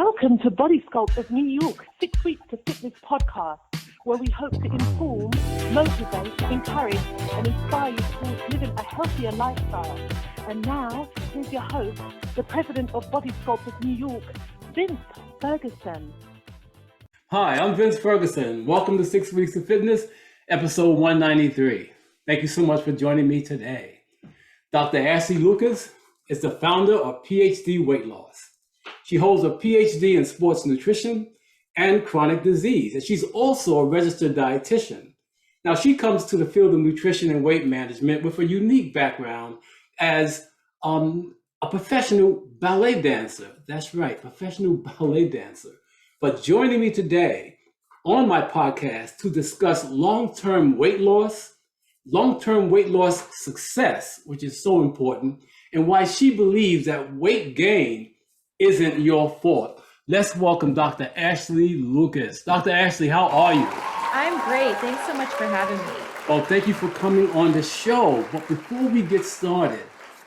Welcome to Body Sculpt of New York 6 Weeks to Fitness podcast, where we hope to inform, motivate, encourage, and inspire you towards living a healthier lifestyle. And now, here's your host, the president of Body Sculpt of New York, Vince Ferguson. Hi, I'm Vince Ferguson. Welcome to 6 Weeks of Fitness, episode 193. Thank you so much for joining me today. Dr. Ashley Lucas is the founder of PhD Weight Loss. She holds a PhD in sports nutrition and chronic disease, and she's also a registered dietitian. Now, she comes to the field of nutrition and weight management with a unique background as a professional ballet dancer. That's right, professional ballet dancer. But joining me today on my podcast to discuss long-term weight loss success, which is so important, and why she believes that weight gain isn't your fault. Let's welcome Dr. Ashley Lucas. Dr. Ashley, how are you? I'm great. Thanks so much for having me. Well, thank you for coming on the show. But before we get started,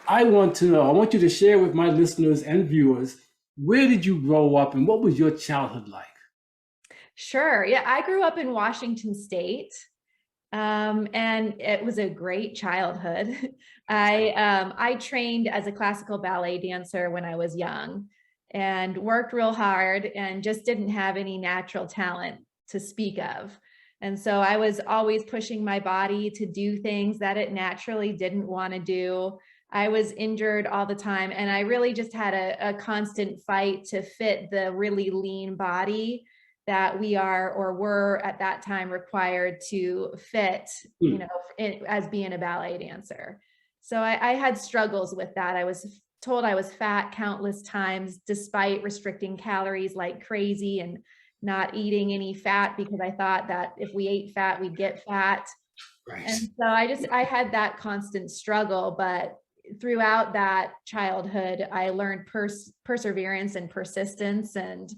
I want you to share with my listeners and viewers, where did you grow up and what was your childhood like? Sure. Yeah, I grew up in Washington State. And it was a great childhood. I trained as a classical ballet dancer when I was young and worked real hard and just didn't have any natural talent to speak of. And so I was always pushing my body to do things that it naturally didn't want to do. I was injured all the time, and I really just had a constant fight to fit the really lean body that we are or were at that time required to fit, as being a ballet dancer. So I had struggles with that. I was told I was fat countless times, despite restricting calories like crazy and not eating any fat, because I thought that if we ate fat, we'd get fat. Right. And so I had that constant struggle, but throughout that childhood, I learned perseverance and persistence, and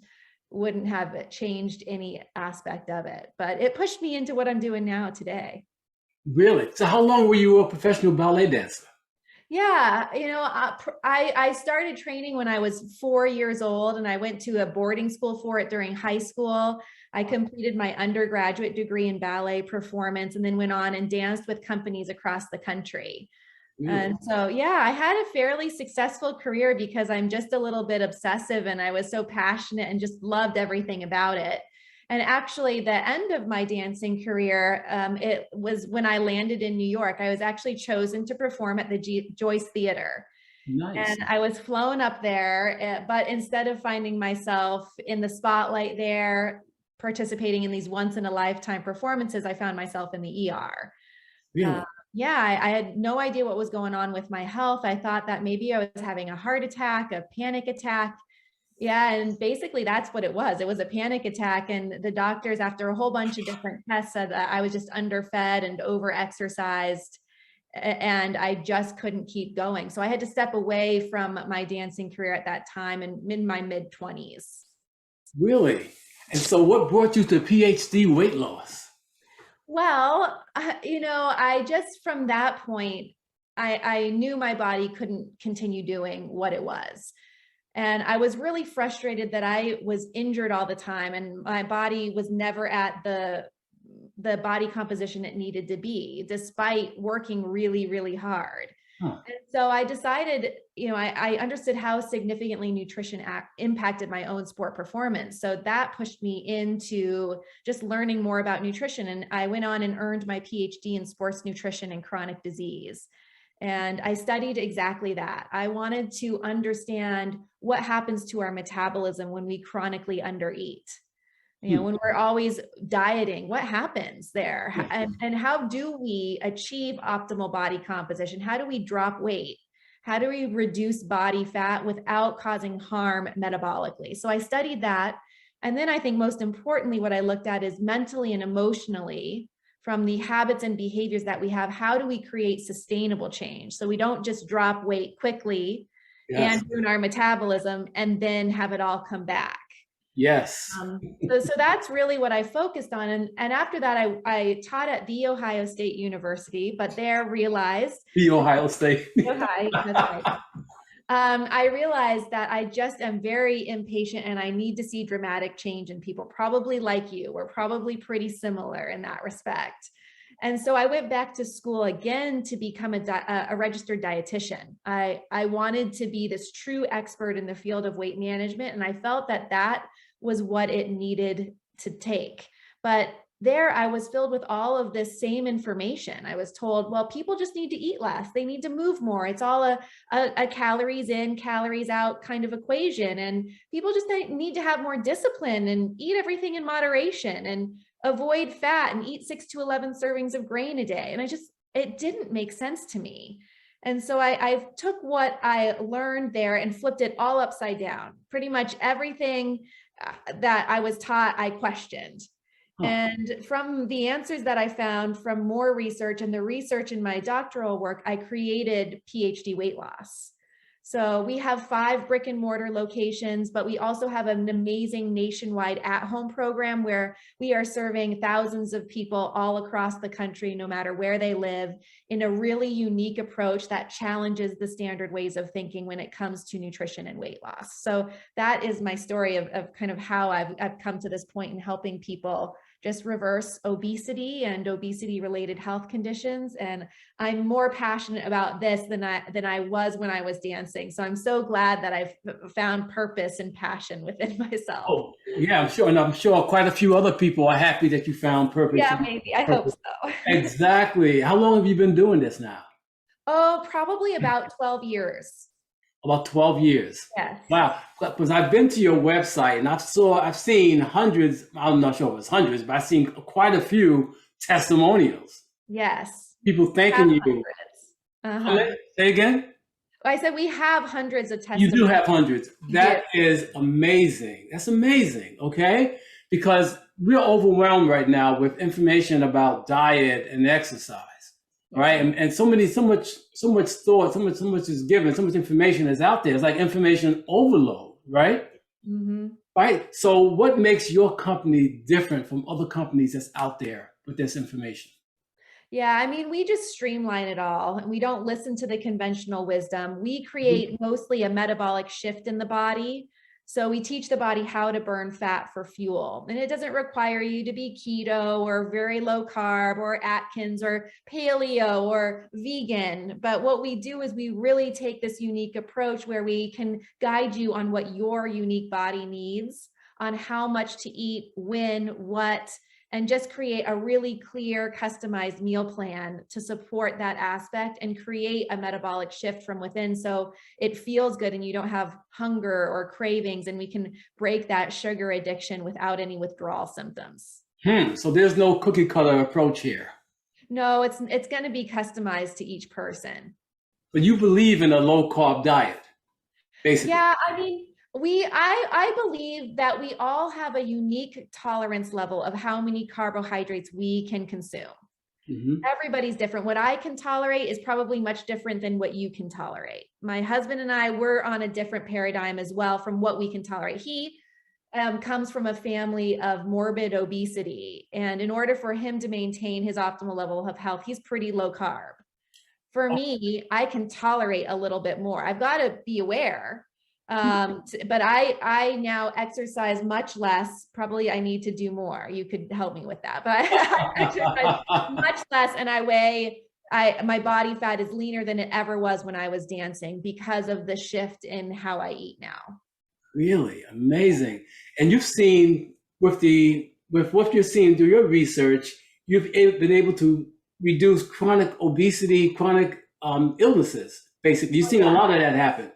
wouldn't have changed any aspect of it, but it pushed me into what I'm doing now today. Really? So how long were you a professional ballet dancer? Yeah, I started training when I was 4 years old, and I went to a boarding school for it during high school. I completed my undergraduate degree in ballet performance and then went on and danced with companies across the country. And so, yeah, I had a fairly successful career because I'm just a little bit obsessive, and I was so passionate and just loved everything about it. And actually, the end of my dancing career, it was when I landed in New York. I was actually chosen to perform at the Joyce Theater. Nice. And I was flown up there, but instead of finding myself in the spotlight there, participating in these once-in-a-lifetime performances, I found myself in the ER. Really? I had no idea what was going on with my health. I thought that maybe I was having a heart attack, a panic attack. Yeah, and basically that's what it was. It was a panic attack. And the doctors, after a whole bunch of different tests, said that I was just underfed and over-exercised, and I just couldn't keep going. So I had to step away from my dancing career at that time and in my mid-20s. Really? And so what brought you to PhD weight loss? Well, I just, from that point, I knew my body couldn't continue doing what it was. And I was really frustrated that I was injured all the time, and my body was never at the body composition it needed to be, despite working really, really hard. And so I decided, I understood how significantly nutrition impacted my own sport performance. So that pushed me into just learning more about nutrition. And I went on and earned my PhD in sports nutrition and chronic disease. And I studied exactly that. I wanted to understand what happens to our metabolism when we chronically undereat. When we're always dieting, what happens there? And how do we achieve optimal body composition? How do we drop weight? How do we reduce body fat without causing harm metabolically? So I studied that. And then I think most importantly, what I looked at is mentally and emotionally, from the habits and behaviors that we have, how do we create sustainable change? So we don't just drop weight quickly and ruin our metabolism and then have it all come back. Yes. So that's really what I focused on. And after that, I taught at The Ohio State University, but there realized. The Ohio State. Ohio, that's right. I realized that I just am very impatient and I need to see dramatic change in people, probably like you. We're probably pretty similar in that respect. And so I went back to school again to become a registered dietitian. I wanted to be this true expert in the field of weight management, and I felt that that was what it needed to take. But there I was filled with all of this same information. I was told, well, people just need to eat less. They need to move more. It's all a calories in, calories out kind of equation. And people just need to have more discipline and eat everything in moderation and avoid fat and eat 6 to 11 servings of grain a day. And it didn't make sense to me. And so I took what I learned there and flipped it all upside down. Pretty much everything that I was taught, I questioned. And from the answers that I found from more research and the research in my doctoral work, I created PhD weight loss. So we have 5 brick and mortar locations, but we also have an amazing nationwide at-home program where we are serving thousands of people all across the country, no matter where they live, in a really unique approach that challenges the standard ways of thinking when it comes to nutrition and weight loss. So that is my story of kind of how I've come to this point in helping people just reverse obesity and obesity related health conditions. And I'm more passionate about this than I was when I was dancing. So I'm so glad that I've found purpose and passion within myself. Oh, yeah, I'm sure. And I'm sure quite a few other people are happy that you found purpose. Yeah, maybe. I hope so. Exactly. How long have you been doing this now? Oh, probably about 12 years. About 12 years. Yes. Wow. Because I've been to your website and I've seen hundreds, I'm not sure if it's hundreds, but I've seen quite a few testimonials. Yes. People thanking you. Say again? I said we have hundreds of testimonials. You do have hundreds. That is amazing. That's amazing. Okay? Because we're overwhelmed right now with information about diet and exercise. Right. And so much thought, so much is given, so much information is out there. It's like information overload, right? Mm-hmm. Right. So what makes your company different from other companies that's out there with this information? Yeah, I mean, we just streamline it all and we don't listen to the conventional wisdom. We create mostly a metabolic shift in the body. So we teach the body how to burn fat for fuel. And it doesn't require you to be keto or very low carb or Atkins or paleo or vegan. But what we do is we really take this unique approach where we can guide you on what your unique body needs, on how much to eat, when, what, and just create a really clear, customized meal plan to support that aspect and create a metabolic shift from within so it feels good and you don't have hunger or cravings, and we can break that sugar addiction without any withdrawal symptoms. So there's no cookie cutter approach here. No, it's going to be customized to each person. But you believe in a low carb diet, basically. Yeah, I mean, I believe that we all have a unique tolerance level of how many carbohydrates we can consume. Mm-hmm. Everybody's different. What I can tolerate is probably much different than what you can tolerate. My husband and I were on a different paradigm as well from what we can tolerate. He comes from a family of morbid obesity. And in order for him to maintain his optimal level of health, he's pretty low carb. For me, I can tolerate a little bit more. I've got to be aware. But I now exercise much less. Probably I need to do more. You could help me with that, but I exercise much less, and my body fat is leaner than it ever was when I was dancing because of the shift in how I eat now. Really amazing. And you've seen with what you're seeing through your research, you've been able to reduce chronic obesity, chronic illnesses. Basically, you've seen a lot of that happen.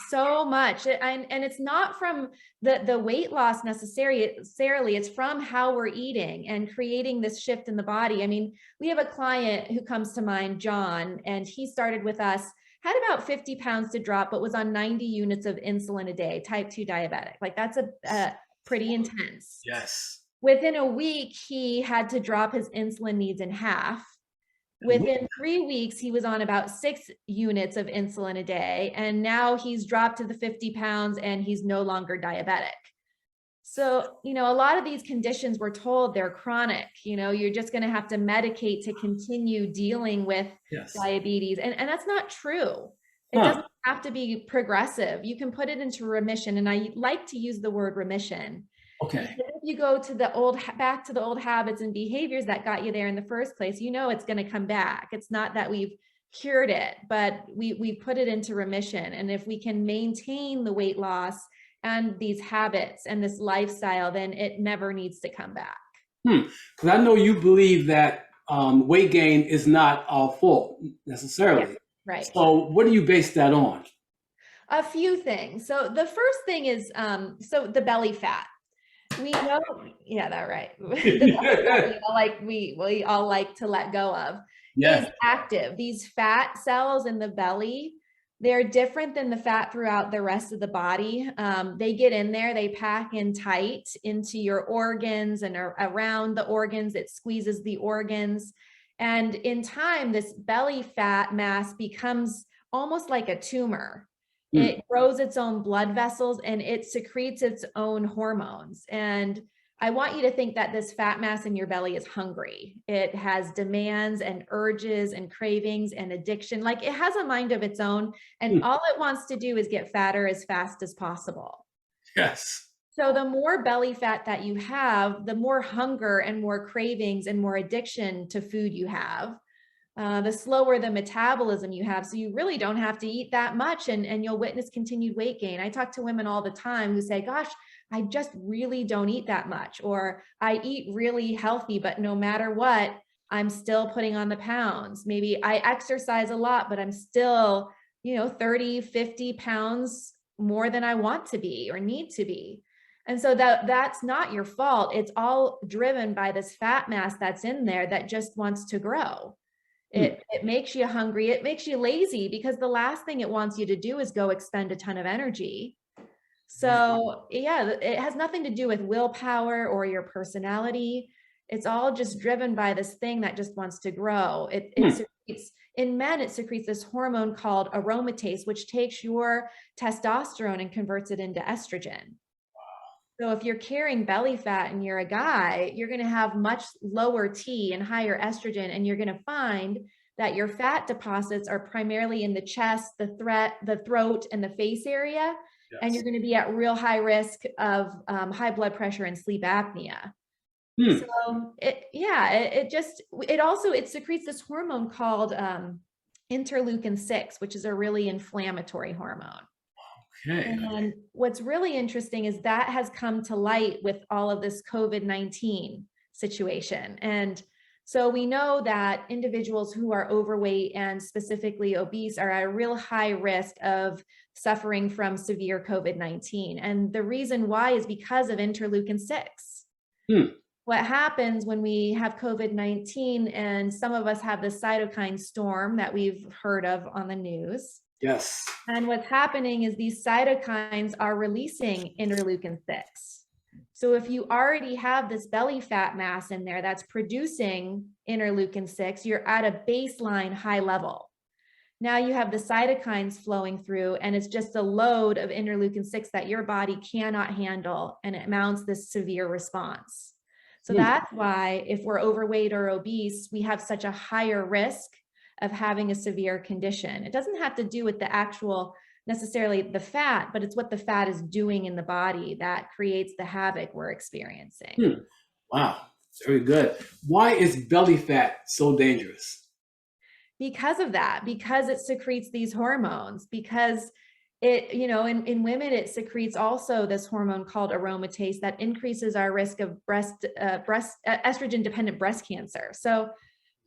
So much. And it's not from the weight loss necessarily, it's from how we're eating and creating this shift in the body. I mean, we have a client who comes to mind, John, and he started with us, had about 50 pounds to drop, but was on 90 units of insulin a day, type 2 diabetic. Like that's a pretty intense. Yes. Within a week, he had to drop his insulin needs in half. Within 3 weeks, he was on about 6 units of insulin a day. And now he's dropped to the 50 pounds and he's no longer diabetic. So, a lot of these conditions we're told they're chronic, you're just going to have to medicate to continue dealing with diabetes. And that's not true. It doesn't have to be progressive. You can put it into remission. And I like to use the word remission. Okay. Because if you go to back to the old habits and behaviors that got you there in the first place, it's going to come back. It's not that we've cured it, but we put it into remission. And if we can maintain the weight loss and these habits and this lifestyle, then it never needs to come back. Because I know you believe that weight gain is not our fault necessarily. Yeah, right. So what do you base that on? A few things. So the first thing is, so the belly fat. We know, yeah, that's right. we all like to let go of is active. These fat cells in the belly, they're different than the fat throughout the rest of the body. They get in there, they pack in tight into your organs and around the organs. It squeezes the organs. And in time, this belly fat mass becomes almost like a tumor. It grows its own blood vessels and it secretes its own hormones. And I want you to think that this fat mass in your belly is hungry. It has demands and urges and cravings and addiction. Like it has a mind of its own. And all it wants to do is get fatter as fast as possible. Yes. So the more belly fat that you have, the more hunger and more cravings and more addiction to food you have. The slower the metabolism you have. So you really don't have to eat that much and you'll witness continued weight gain. I talk to women all the time who say, gosh, I just really don't eat that much, or I eat really healthy, but no matter what, I'm still putting on the pounds. Maybe I exercise a lot, but I'm still, 30, 50 pounds more than I want to be or need to be. And so that's not your fault. It's all driven by this fat mass that's in there that just wants to grow. It makes you hungry. It makes you lazy because the last thing it wants you to do is go expend a ton of energy. So yeah, it has nothing to do with willpower or your personality. It's all just driven by this thing that just wants to grow. It secretes, in men, it secretes this hormone called aromatase, which takes your testosterone and converts it into estrogen. So if you're carrying belly fat and you're a guy, you're going to have much lower T and higher estrogen. And you're going to find that your fat deposits are primarily in the chest, the throat, and the face area. Yes. And you're going to be at real high risk of high blood pressure and sleep apnea. So it secretes this hormone called interleukin 6, which is a really inflammatory hormone. Okay. And what's really interesting is that has come to light with all of this COVID-19 situation. And so we know that individuals who are overweight and specifically obese are at a real high risk of suffering from severe COVID-19. And the reason why is because of interleukin 6. What happens when we have COVID-19, and some of us have the cytokine storm that we've heard of on the news. Yes. And what's happening is these cytokines are releasing interleukin 6. So if you already have this belly fat mass in there that's producing interleukin 6, you're at a baseline high level. Now you have the cytokines flowing through, and it's just a load of interleukin 6 that your body cannot handle, and it mounts this severe response. So that's why if we're overweight or obese, we have such a higher risk of having a severe condition. It doesn't have to do with the actual necessarily the fat, but it's what the fat is doing in the body that creates the havoc we're experiencing. Wow, very good. Why is belly fat so dangerous? Because of that, because it secretes these hormones, because it, in women, it secretes also this hormone called aromatase that increases our risk of estrogen-dependent breast cancer. So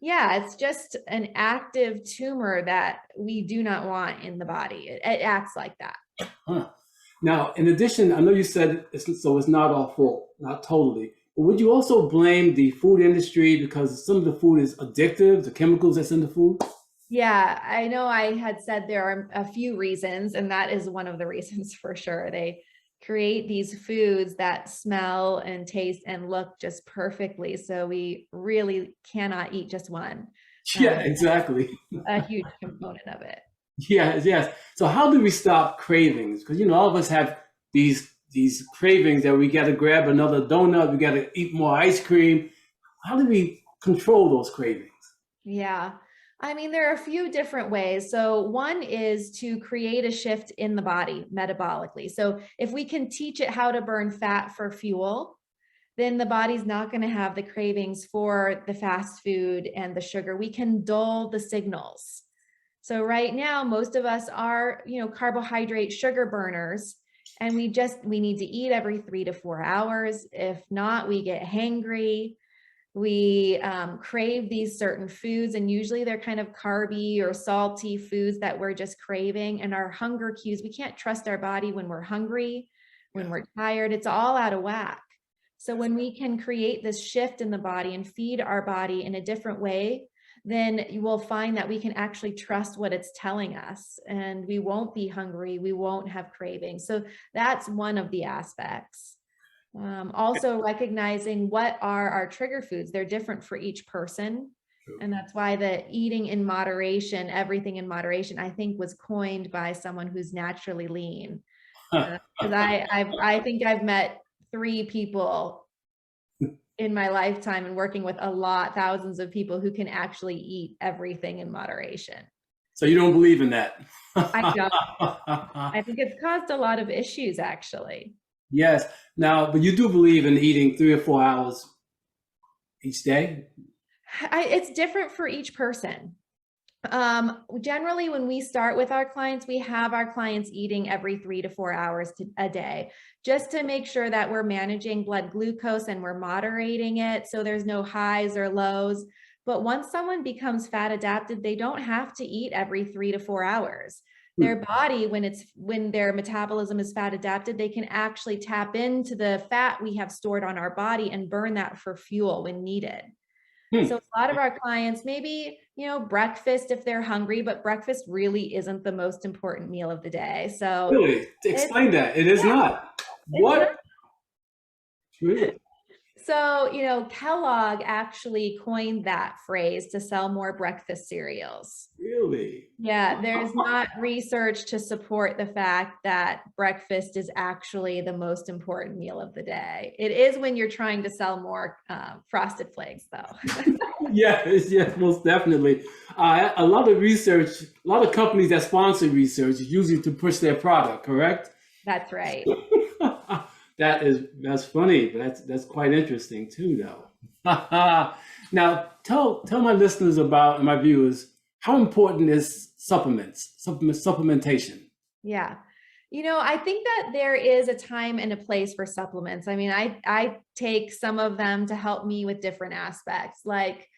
yeah, it's just an active tumor that we do not want in the body. It acts like that. Now, in addition, I know you said it's not our fault, not totally. But would you also blame the food industry because some of the food is addictive, the chemicals that's in the food? Yeah, I know I had said there are a few reasons, and that is one of the reasons for sure. They create these foods that smell and taste and look just perfectly. So we really cannot eat just one. Yeah, exactly. A huge component of it. Yes. So how do we stop cravings? Because, all of us have these cravings that we got to grab another donut, we got to eat more ice cream. How do we control those cravings? Yeah. I mean, there are a few different ways. So one is to create a shift in the body metabolically. So if we can teach it how to burn fat for fuel, then the body's not going to have the cravings for the fast food and the sugar. We can dull the signals. So right now, most of us are, carbohydrate sugar burners, and we need to eat every 3 to 4 hours. If not, we get hangry. We crave these certain foods, and usually they're kind of carby or salty foods that we're just craving. And our hunger cues, we can't trust our body when we're hungry, when we're tired. It's all out of whack. So when we can create this shift in the body and feed our body in a different way, then you will find that we can actually trust what it's telling us, and we won't be hungry. We won't have cravings. So that's one of the aspects. Also recognizing what are our trigger foods. They're different for each person. And that's why the eating in moderation, everything in moderation, I think was coined by someone who's naturally lean. Because I think I've met 3 people in my lifetime and working with thousands of people who can actually eat everything in moderation. So you don't believe in that? I don't. I think it's caused a lot of issues, actually. Yes. Now, but you do believe in eating 3 or 4 hours each day? It's different for each person. Generally, when we start with our clients, we have our clients eating every 3 to 4 hours a day, just to make sure that we're managing blood glucose and we're moderating it so there's no highs or lows. But once someone becomes fat adapted, they don't have to eat every 3 to 4 hours. Their body, when their metabolism is fat adapted, they can actually tap into the fat we have stored on our body and burn that for fuel when needed. So a lot of our clients, maybe, breakfast if they're hungry, but breakfast really isn't the most important meal of the day. So Really? Explain that. It is not. What? Not. Really? So, Kellogg actually coined that phrase to sell more breakfast cereals. Really? Yeah, there's not research to support the fact that breakfast is actually the most important meal of the day. It is when you're trying to sell more Frosted Flakes, though. Yes, most definitely. A lot of research, a lot of companies that sponsor research is usually to push their product, correct? That's right. That's funny, but that's quite interesting too, though. Now, tell my listeners about, and my viewers, how important is supplementation? Yeah. I think that there is a time and a place for supplements. I mean, I take some of them to help me with different aspects. Like,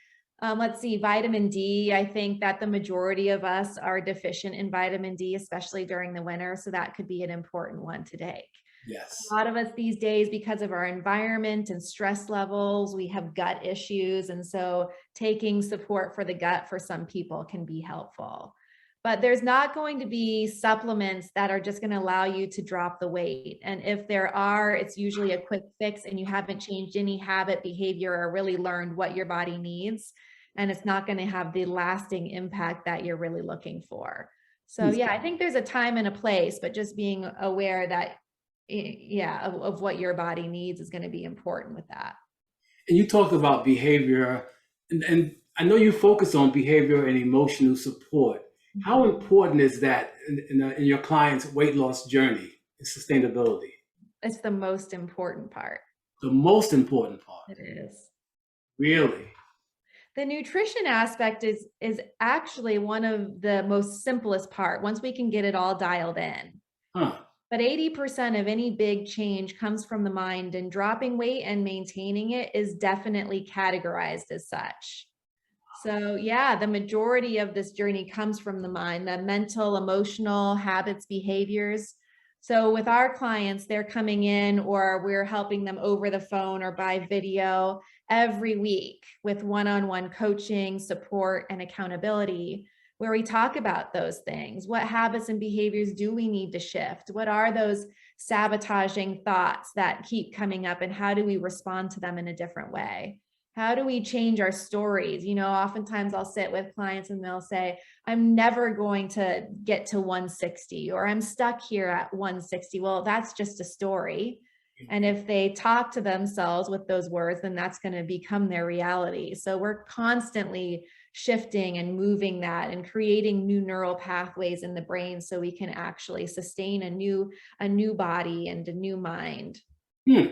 let's see, vitamin D. I think that the majority of us are deficient in vitamin D, especially during the winter. So that could be an important one to take. Yes. A lot of us these days, because of our environment and stress levels, we have gut issues. And so taking support for the gut for some people can be helpful. But there's not going to be supplements that are just going to allow you to drop the weight. And if there are, it's usually a quick fix and you haven't changed any habit, behavior, or really learned what your body needs. And it's not going to have the lasting impact that you're really looking for. So yeah, I think there's a time and a place, but just being aware that of what your body needs is going to be important with that. And you talked about behavior, and I know you focus on behavior and emotional support. How important is that in your client's weight loss journey and sustainability? It's the most important part. The most important part. It is. Really? The nutrition aspect is actually one of the most simplest part once we can get it all dialed in. But 80% of any big change comes from the mind, and dropping weight and maintaining it is definitely categorized as such. So yeah, the majority of this journey comes from the mind, the mental, emotional habits, behaviors. So with our clients, they're coming in, or we're helping them over the phone or by video every week with one-on-one coaching, support, and accountability, where we talk about those things. What habits and behaviors do we need to shift? What are those sabotaging thoughts that keep coming up, and how do we respond to them in a different way? How do we change our stories? Oftentimes I'll sit with clients and they'll say, I'm never going to get to 160, or I'm stuck here at 160. Well, that's just a story. And if they talk to themselves with those words, then that's going to become their reality. So we're constantly shifting and moving that and creating new neural pathways in the brain so we can actually sustain a new body and a new mind. Hmm.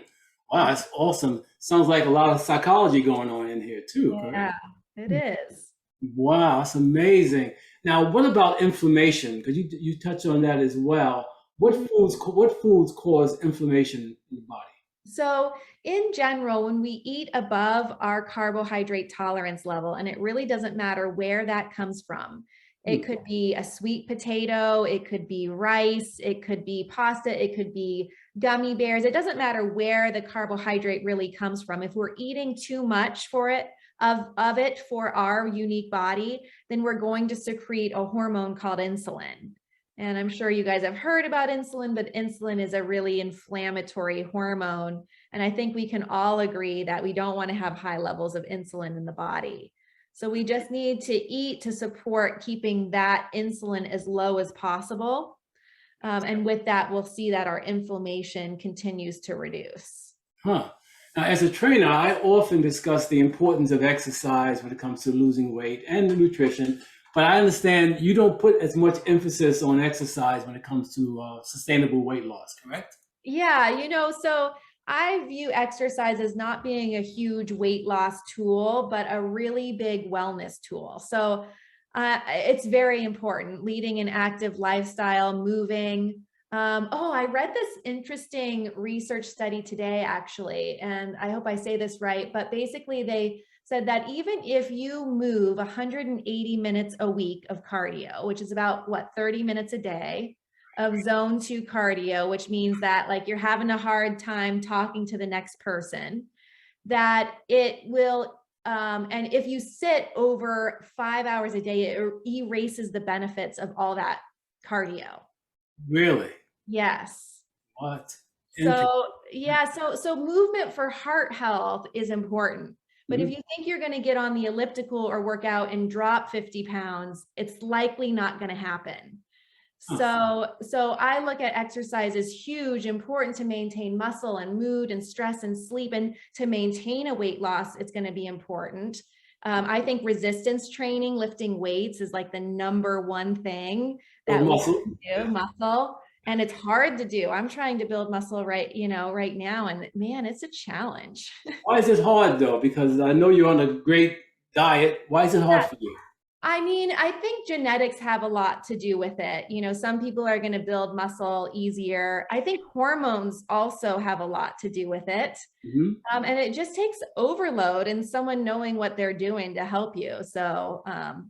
Wow, that's awesome. Sounds like a lot of psychology going on in here too, Yeah, correct? it is. Wow, that's amazing. Now, what about inflammation? Because you touched on that as well. What foods cause inflammation in the body? So in general, when we eat above our carbohydrate tolerance level, and it really doesn't matter where that comes from, it Hmm. could be a sweet potato, it could be rice, it could be pasta, it could be gummy bears. It doesn't matter where the carbohydrate really comes from. If we're eating too much of it for our unique body, then we're going to secrete a hormone called insulin. And I'm sure you guys have heard about insulin, but insulin is a really inflammatory hormone. And I think we can all agree that we don't want to have high levels of insulin in the body. So we just need to eat to support keeping that insulin as low as possible. And with that, we'll see that our inflammation continues to reduce. Huh. Now, as a trainer, I often discuss the importance of exercise when it comes to losing weight and the nutrition. But I understand you don't put as much emphasis on exercise when it comes to sustainable weight loss, correct? Yeah, so I view exercise as not being a huge weight loss tool, but a really big wellness tool. So it's very important, leading an active lifestyle, moving. I read this interesting research study today, actually, and I hope I say this right, but basically they said that even if you move 180 minutes a week of cardio, which is about 30 minutes a day of zone 2 cardio, which means that like you're having a hard time talking to the next person, that it will, and if you sit over 5 hours a day, it erases the benefits of all that cardio. Really? Yes. What? So yeah, so movement for heart health is important. But if Mhm. you think you're going to get on the elliptical or work out and drop 50 pounds, it's likely not going to happen. Huh. So I look at exercise as huge, important to maintain muscle and mood and stress and sleep, and to maintain a weight loss, it's going to be important. I think resistance training, lifting weights is like the number one thing Build that we muscle. can do, muscle. And it's hard to do. I'm trying to build muscle right now. And man, it's a challenge. Why is it hard though? Because I know you're on a great diet. Why is it hard for you? I mean, I think genetics have a lot to do with it. Some people are going to build muscle easier. I think hormones also have a lot to do with it. Mhm. And it just takes overload and someone knowing what they're doing to help you. So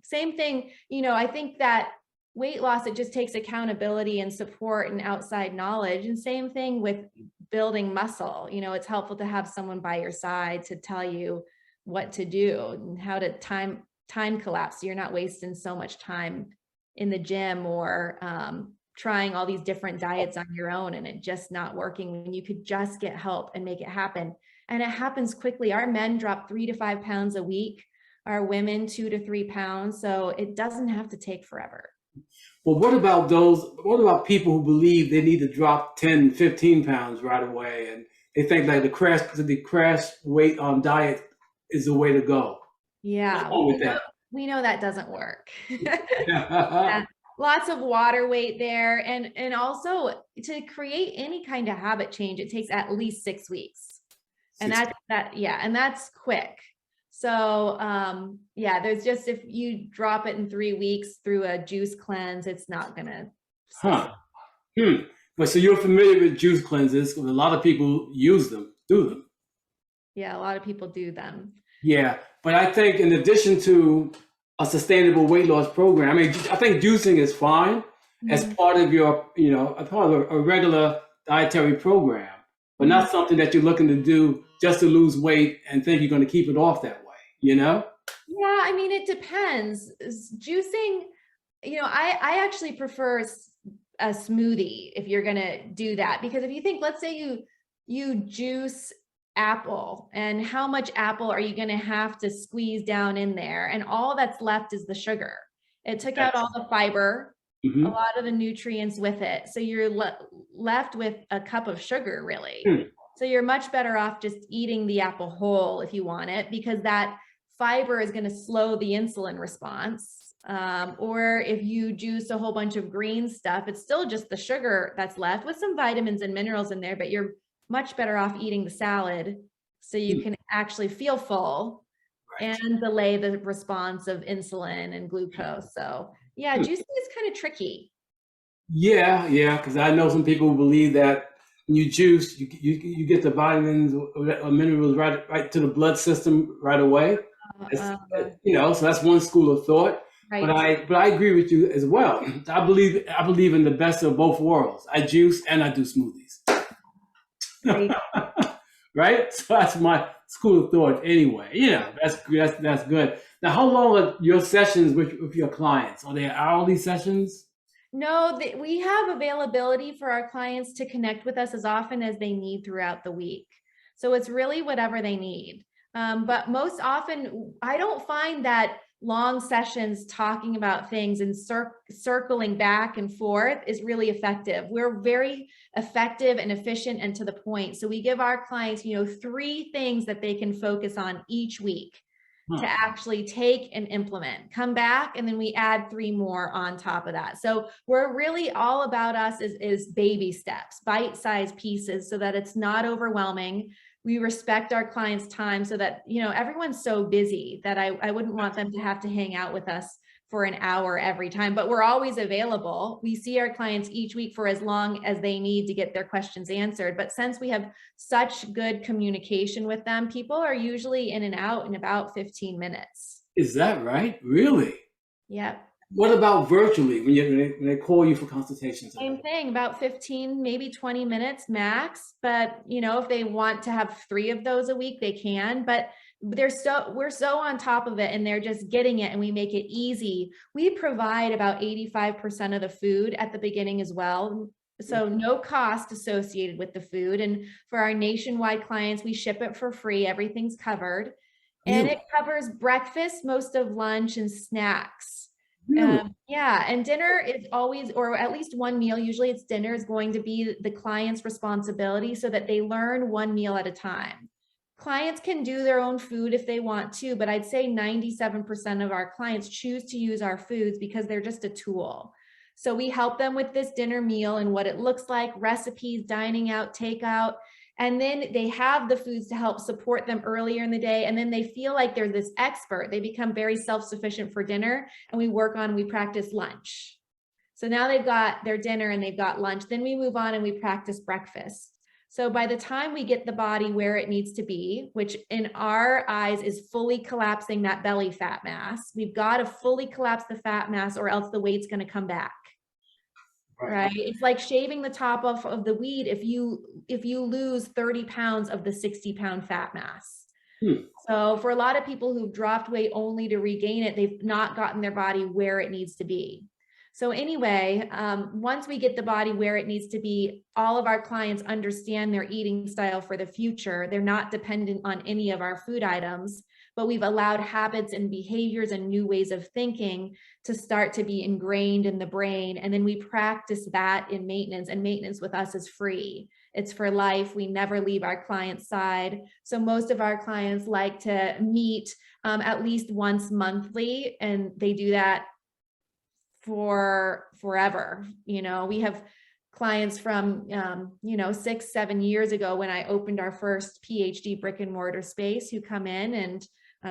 same thing, I think that weight loss, it just takes accountability and support and outside knowledge. And same thing with building muscle. It's helpful to have someone by your side to tell you what to do and how to time collapse, so you're not wasting so much time in the gym or trying all these different diets on your own and it just not working when you could just get help and make it happen. And it happens quickly. Our men drop 3 to 5 pounds a week, our women 2 to 3 pounds. So it doesn't have to take forever. Well, what about people who believe they need to drop 10, 15 pounds right away and they think like the crash weight diet is the way to go? What's Yeah, wrong with that? we know that doesn't work. Yeah. Yeah, lots of water weight there. And also to create any kind of habit change, it takes at least 6 weeks. And that's quick. So there's just, if you drop it in 3 weeks through a juice cleanse, it's not gonna. Huh. Well, so you're familiar with juice cleanses because a lot of people do them. Yeah, a lot of people do them. Yeah, but I think in addition to a sustainable weight loss program, I mean, I think juicing is fine as part of your, a part of a regular dietary program, but not something that you're looking to do just to lose weight and think you're going to keep it off that way, Yeah, I mean, it depends. Juicing, I actually prefer a smoothie if you're going to do that, because if you think, let's say you juice apple, and how much apple are you going to have to squeeze down in there? And all that's left is the sugar. It took out all the fiber, a lot of the nutrients with it. So you're left with a cup of sugar, really. So you're much better off just eating the apple whole if you want it, because that fiber is going to slow the insulin response. Or if you juice a whole bunch of green stuff, it's still just the sugar that's left with some vitamins and minerals in there, but you're much better off eating the salad so you can actually feel full and delay the response of insulin and glucose. So yeah, juicing is kind of tricky. Yeah, because I know some people believe that when you juice, you get the vitamins or minerals right to the blood system right away. So that's one school of thought. Right. But I agree with you as well. I believe in the best of both worlds. I juice and I do smoothies. Right. Right? So that's my school of thought anyway. That's good. Now, how long are your sessions with your clients? Are they hourly sessions? No, we have availability for our clients to connect with us as often as they need throughout the week. So it's really whatever they need. But most often, I don't find that long sessions talking about things and circling back and forth is really effective. We're very effective and efficient and to the point. So we give our clients, 3 things that they can focus on each week to actually take and implement. Come back, and then we add 3 more on top of that. So we're really all about us is baby steps, bite-sized pieces, so that it's not overwhelming. We respect our clients' time so that, everyone's so busy that I wouldn't want them to have to hang out with us for an hour every time, but we're always available. We see our clients each week for as long as they need to get their questions answered. But since we have such good communication with them, people are usually in and out in about 15 minutes. Is that right? Really? Yep. What about virtually when they call you for consultations? Same thing, about 15, maybe 20 minutes max. But, if they want to have 3 of those a week, they can. But we're so on top of it, and they're just getting it, and we make it easy. We provide about 85% of the food at the beginning as well. So no cost associated with the food. And for our nationwide clients, we ship it for free. Everything's covered. And it covers breakfast, most of lunch, and snacks. And dinner is always, or at least one meal, usually it's dinner, is going to be the client's responsibility so that they learn one meal at a time. Clients can do their own food if they want to, but I'd say 97% of our clients choose to use our foods because they're just a tool. So we help them with this dinner meal and what it looks like, recipes, dining out, takeout, and then they have the foods to help support them earlier in the day. And then they feel like they're this expert. They become very self-sufficient for dinner, and we practice lunch. So now they've got their dinner and they've got lunch. Then we move on and we practice breakfast. So by the time we get the body where it needs to be, which in our eyes is fully collapsing that belly fat mass, we've got to fully collapse the fat mass or else the weight's going to come back. Right? It's like shaving the top off of the weed if you lose 30 pounds of the 60-pound fat mass. So for a lot of people who've dropped weight only to regain it, they've not gotten their body where it needs to be. So anyway, once we get the body where it needs to be, all of our clients understand their eating style for the future. They're not dependent on any of our food items, but we've allowed habits and behaviors and new ways of thinking to start to be ingrained in the brain. And then we practice that in maintenance, and maintenance with us is free. It's for life. We never leave our client's side. So most of our clients like to meet at least once monthly, and they do that for forever. We have clients from 6-7 years ago when I opened our first PhD brick and mortar space who come in, and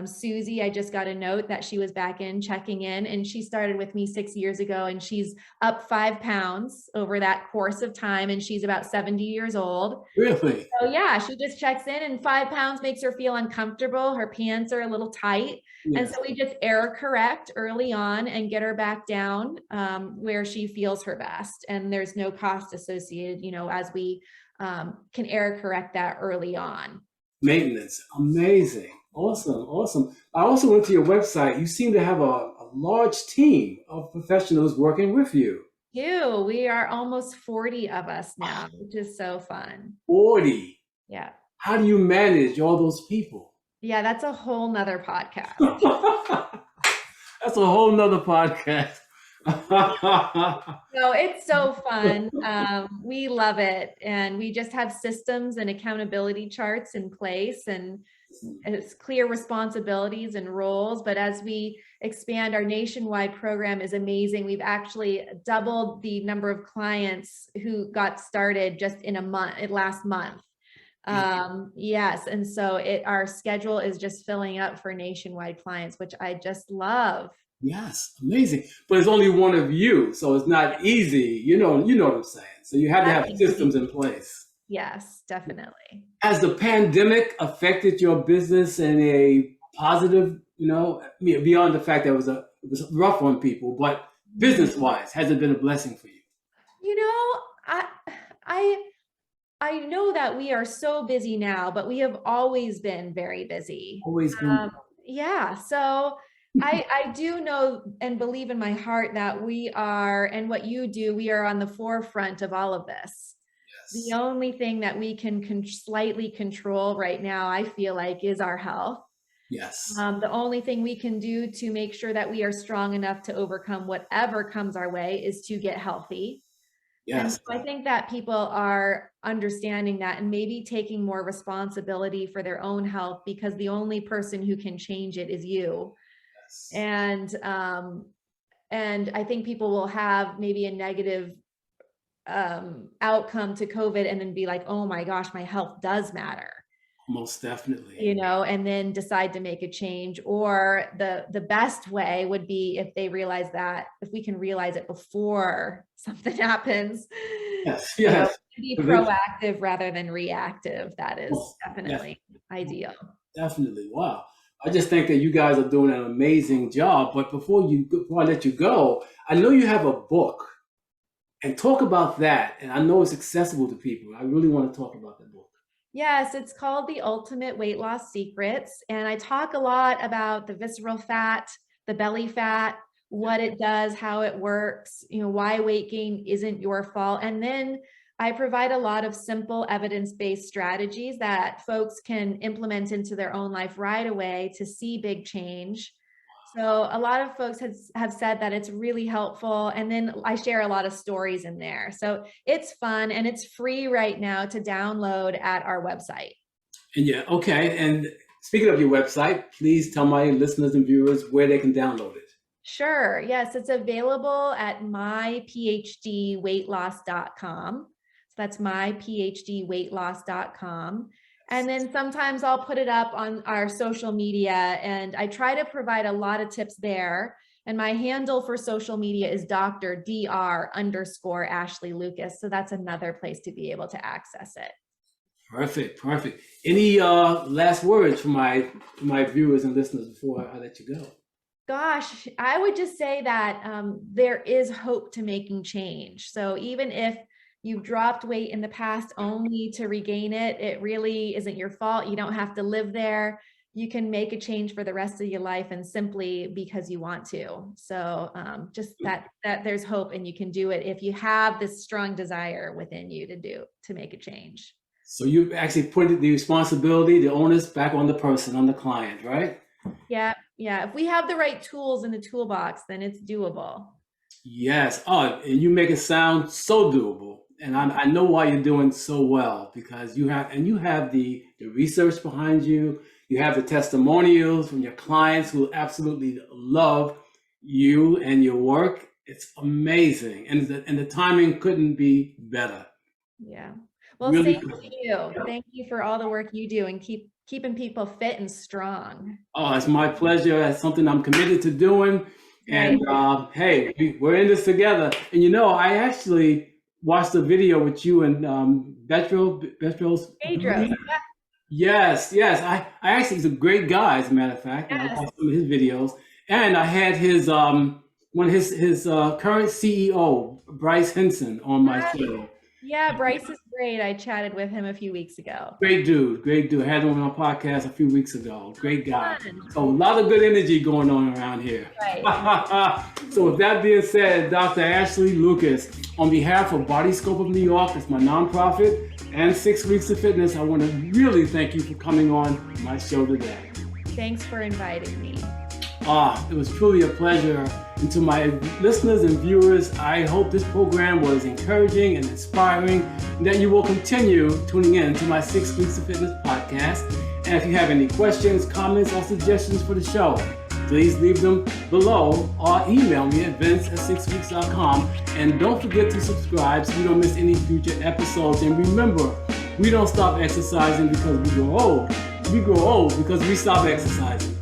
Susie, I just got a note that she was back in checking in, and she started with me 6 years ago, and she's up 5 pounds over that course of time, and she's about 70 years old. Really? So yeah, she just checks in, and 5 pounds makes her feel uncomfortable. Her pants are a little tight. And so we just error correct early on and get her back down where she feels her best. And there's no cost associated, as we can error correct that early on. Maintenance. Amazing. Awesome. I also went to your website. You seem to have a large team of professionals working with you. We are almost 40 of us now, which is so fun. 40? Yeah. How do you manage all those people? Yeah, that's a whole nother podcast. That's a whole nother podcast. No, it's so fun. We love it. And we just have systems and accountability charts in place. And it's clear responsibilities and roles. But as we expand, our nationwide program is amazing. We've actually doubled the number of clients who got started just in a month, last month. Yes. And so our schedule is just filling up for nationwide clients, which I just love. Yes, amazing. But it's only one of you, so it's not easy. You know what I'm saying. So you have to have systems in place. Yes, definitely. Has the pandemic affected your business in a positive, beyond the fact that it was rough on people, but business-wise, has it been a blessing for you? I know that we are so busy now, but we have always been very busy. Always been. Yeah. So I do know and believe in my heart that we are, and what you do, we are on the forefront of all of this. Yes. The only thing that we can slightly control right now, I feel like, is our health. Yes. The only thing we can do to make sure that we are strong enough to overcome whatever comes our way is to get healthy. Yes. And so I think that people are understanding that and maybe taking more responsibility for their own health, because the only person who can change it is you. Yes. And I think people will have maybe a negative outcome to COVID and then be like, oh my gosh, my health does matter. Most definitely. And then decide to make a change. Or the best way would be if they realize that, if we can realize it before something happens. Yes, yes. Be proactive rather than reactive. That is definitely ideal. Definitely. Wow. I just think that you guys are doing an amazing job. But before I let you go, I know you have a book, and talk about that. And I know it's accessible to people. I really want to talk about that book. Yes, it's called The Ultimate Weight Loss Secrets. And I talk a lot about the visceral fat, the belly fat, what it does, how it works, why weight gain isn't your fault. And then I provide a lot of simple evidence-based strategies that folks can implement into their own life right away to see big change. So a lot of folks have said that it's really helpful. And then I share a lot of stories in there. So it's fun, and it's free right now to download at our website. And yeah, okay. And speaking of your website, please tell my listeners and viewers where they can download it. Sure. Yes, it's available at myphdweightloss.com. So that's myphdweightloss.com. And then sometimes I'll put it up on our social media, and I try to provide a lot of tips there. And my handle for social media is Dr.Ashley Lucas. So that's another place to be able to access it. Perfect. Perfect. Any last words for my viewers and listeners before I let you go? Gosh, I would just say that there is hope to making change. So even if you've dropped weight in the past only to regain it, it really isn't your fault. You don't have to live there. You can make a change for the rest of your life, and simply because you want to. So just that there's hope, and you can do it if you have this strong desire within you to make a change. So you actually put the responsibility, the onus back on the person, on the client, right? Yeah. Yeah. If we have the right tools in the toolbox, then it's doable. Yes. Oh, and you make it sound so doable. And I know why you're doing so well, because you have the research behind you. You have the testimonials from your clients who absolutely love you and your work. It's amazing. And the timing couldn't be better. Yeah. Well, really thank you. Thank you for all the work you do and keeping people fit and strong. Oh, it's my pleasure. That's something I'm committed to doing. And hey, we're in this together. And I actually watched a video with you and Petros. Yes. I actually, he's a great guy, as a matter of fact. Yes. I watched some of his videos, and I had his one of his current CEO, Bryce Henson, on my show. Yeah, Bryce is great. I chatted with him a few weeks ago. Great dude. I had him on my podcast a few weeks ago. Great guy. So a lot of good energy going on around here. Right. So with that being said, Dr. Ashley Lucas, on behalf of Body Scope of New York, it's my nonprofit, and 6 Weeks of Fitness, I want to really thank you for coming on my show today. Thanks for inviting me. It was truly a pleasure. And to my listeners and viewers, I hope this program was encouraging and inspiring, and that you will continue tuning in to my 6 Weeks of Fitness podcast. And if you have any questions, comments, or suggestions for the show, please leave them below or email me at vince@sixweeks.com. And don't forget to subscribe so you don't miss any future episodes. And remember, we don't stop exercising because we grow old. We grow old because we stop exercising.